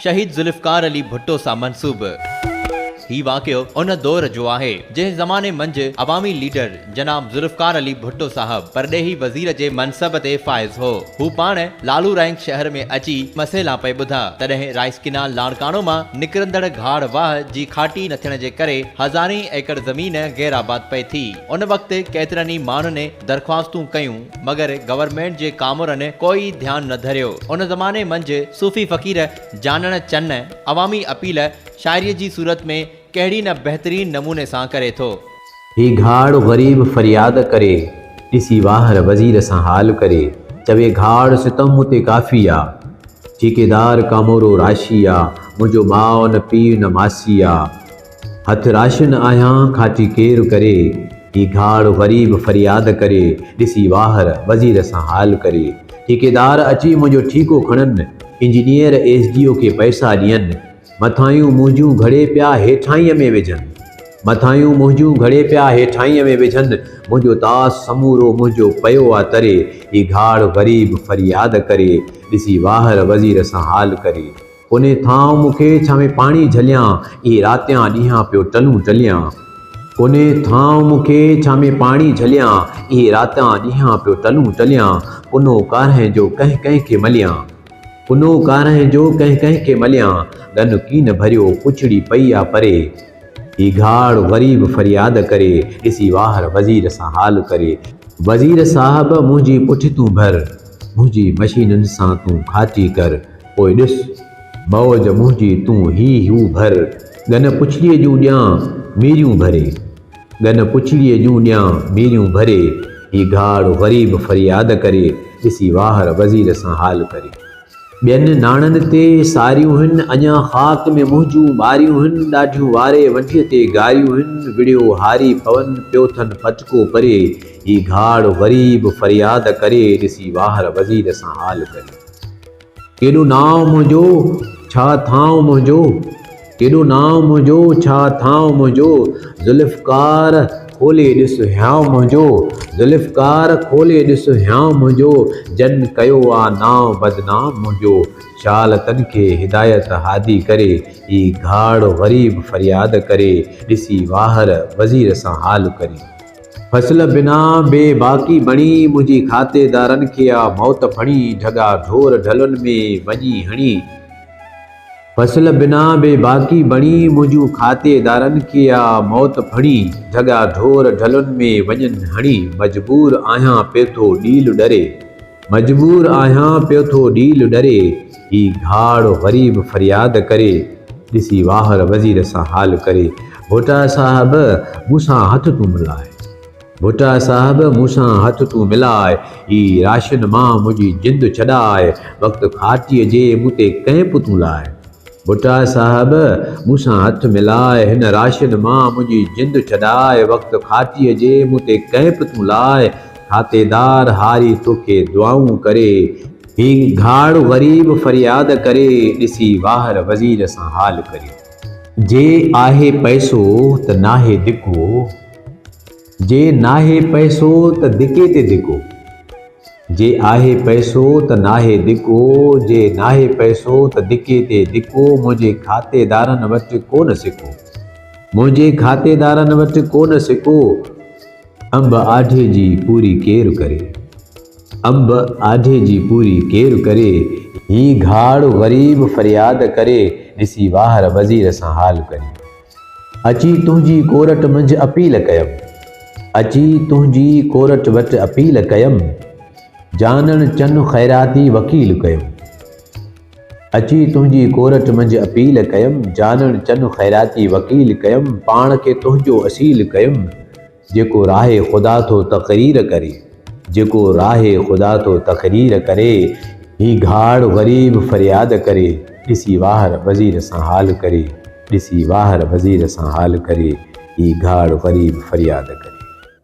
शहीद ज़ुल्फ़िकार अली भुट्टो सां मंसूब। ही वाक़ियो उन दौर जो आहे जंहिं ज़माने मंझि अवामी लीडर जनाब ज़ुल्फ़िकार अली भुट्टो साहब परॾेही वज़ीर जे मनसब ते फ़ाइज़ हो। हू पाण लालू रैंक शहर में अची मसइला पे ॿुधा तॾहिं राइस किनाल लाड़काणो मां निकिरंदड़ घाड़ वाह जी खाटी न थियण जे करे हज़ारें एकड़ ज़मीन गैराबाद पई थी। उन वक़्तु केतिरनि ई माण्हुनि दरख़्वास्तूं कयूं मगर गवर्नमेंट जे कामुरनि कोई ध्यान न धरियो। उन ज़माने मंझि सूफ़ी फ़क़ीर जानण चन्न अवामी अपील शाइरीअ जी सूरत में कहिड़ी न बहितरीन नमूने सां करे थो। ही घाड़ ग़रीब फरियाद करे ॾिसी वाहर वज़ीर सां हाल करे चवे घाड़ सितम ते काफ़ी आ ठेकेदार कामोरो राशी आ मुंहिंजो माउ न पीउ न मासी आ हथ राशन आहियां खाटी केरु करे ही घाड़ ग़रीब फरियाद करे ॾिसी वाहर वज़ीर सां हाल करे ठेकेदार अची मुंहिंजो ठीको खणनि इंजीनियर SDO खे पैसा ॾियनि मथायूं मुंहिंजूं घड़े पिया हेठाईअ में विझनि मथायूं मुंहिंजूं घड़े पिया हेठाईअ में विझनि मुंहिंजो तास समूरो मुंहिंजो पियो आहे तरे ही घाड़ ग़रीब फरियाद करे ॾिसी वाहर वज़ीर सां हाल करे कोन्हे थांव मूंखे छा में पाणी झलियां इहे रातियां ॾींहं पियो टलूं टलियां कोन्हे थांव मूंखे छा में पाणी झलियां इहे रातियां ॾींहं पियो टलूं टलियां पुनो कारें जो कंहिं कंहिंखे मलियां पुनो कारें जो कंहिं कंहिंखे मलियां गन कीन भरियो पुछड़ी पई आहे परे ही घाड़ ग़रीब फरियाद करे ॾिसी वाहर वज़ीर सां हाल करे वज़ीर साहब मुंहिंजी पुठि तूं भर मुंहिंजी मशीनुनि सां तूं खाती कर पोइ ॾिस मौज मुंहिंजी तूं हू भर गन पुछड़ीअ जूं ॾियां मीरियूं भरे गन पुछड़ीअ जूं ॾियां मीरियूं भरे ही घाड़ ग़रीब फरियाद करे ॾिसी वाहर वज़ीर सां हाल करे ॿियनि नाणनि ते सारियूं आहिनि अञा ख़ाक में मुंहिंजूं ॿारियूं आहिनि ॾाढियूं वारे वंठीअ ते गारियूं आहिनि विड़ियो हारी पवन पियो थनि फटको परे ही घाड़ ग़रीब फरियाद करे ॾिसी वाहर वज़ीर सां हाल करे केॾो नाव मुंहिंजो छा थांव मुंहिंजो केॾो नाव मुंहिंजो छा थांव मुंहिंजो ज़ुल्फ़िकार खोले ॾिस हियांव मुंहिंजो ज़ुल्फ़िकार खोले ॾिस हियांव मुंहिंजो जन कयो आहे नाव बदनाम मुंहिंजो शालतनि खे हिदायत हादी करे ही घाड़ ग़रीब फरियाद करे ॾिसी वाहर वज़ीर सां हाल करे फसल बिना बेबाकी बणी मुंहिंजी खातेदारनि खे आ मौत फणी ढगा ढोर ढलुनि में वञी हणी फसल बिना बेबाकी बणी मुंहिंजूं खातेदारनि खे आ मौत फणी ढगा ढोर ढलुनि में वञनि हणी मजबूर आहियां पियो थो ॾील डरे मजबूर आहियां पियो थो ॾील डरे ही घाड़ ग़रीब फरियाद करे ॾिसी वाहर वज़ीर सां हाल करे भुट्टा साहब मूंसां हथ तूं मिलाए भुट्टा साहब मूंसां हथ तूं मिलाए ही राशन मां मुंहिंजी जिंद छॾाए वक़्तु खाटीअ जे मूं ते कैंप तूं लाए भुट्टा साहब मूंसां हथ मिलाए हिन राशन मां मुंहिंजी जिंद छॾाए वक़्तु खाटीअ जे मूं ते कैंप तूं लाए खातेदार हारी तोखे दुआऊं करे ही घाड़ ग़रीब फरियाद करे ॾिसी वाहर वज़ीर सां हाल करे जे आहे पैसो त नाहे दिको जे नाहे पैसो त दिके ते दिको जे आहे पैसो त नाहे दिको जे नाहे पैसो त दिके ते दिको मुंहिंजे खातेदारनि वटि कोन सिको मुंहिंजे खातेदारनि वटि कोन सिको अंब आढे जी पूरी केरु करे अंब आढे जी पूरी केरु करे ही घाड़ ग़रीब फरियाद करे ॾिसी वाहर वज़ीर सां हाल करे अची तुंहिंजी कोरट मंझि अपील कयमि अची तुंहिंजी कोरट वटि अपील कयमि जानण चन ख़ैराती वकील कयमि अची तुंहिंजी कोरट मंझि अपील कयमि जानण चन ख़ैराती वकील कयमि पाण खे तुंहिंजो असील कयमि जेको राहे ख़ुदा थो तक़रीर करे जेको राहे ख़ुदा थो तक़रीर करे ही घाड़ ग़रीब फरियाद करे ॾिसी वाहर वज़ीर सां हाल करे ॾिसी वाहर वज़ीर सां हाल करे ही घाड़ ग़रीब फरियाद करे।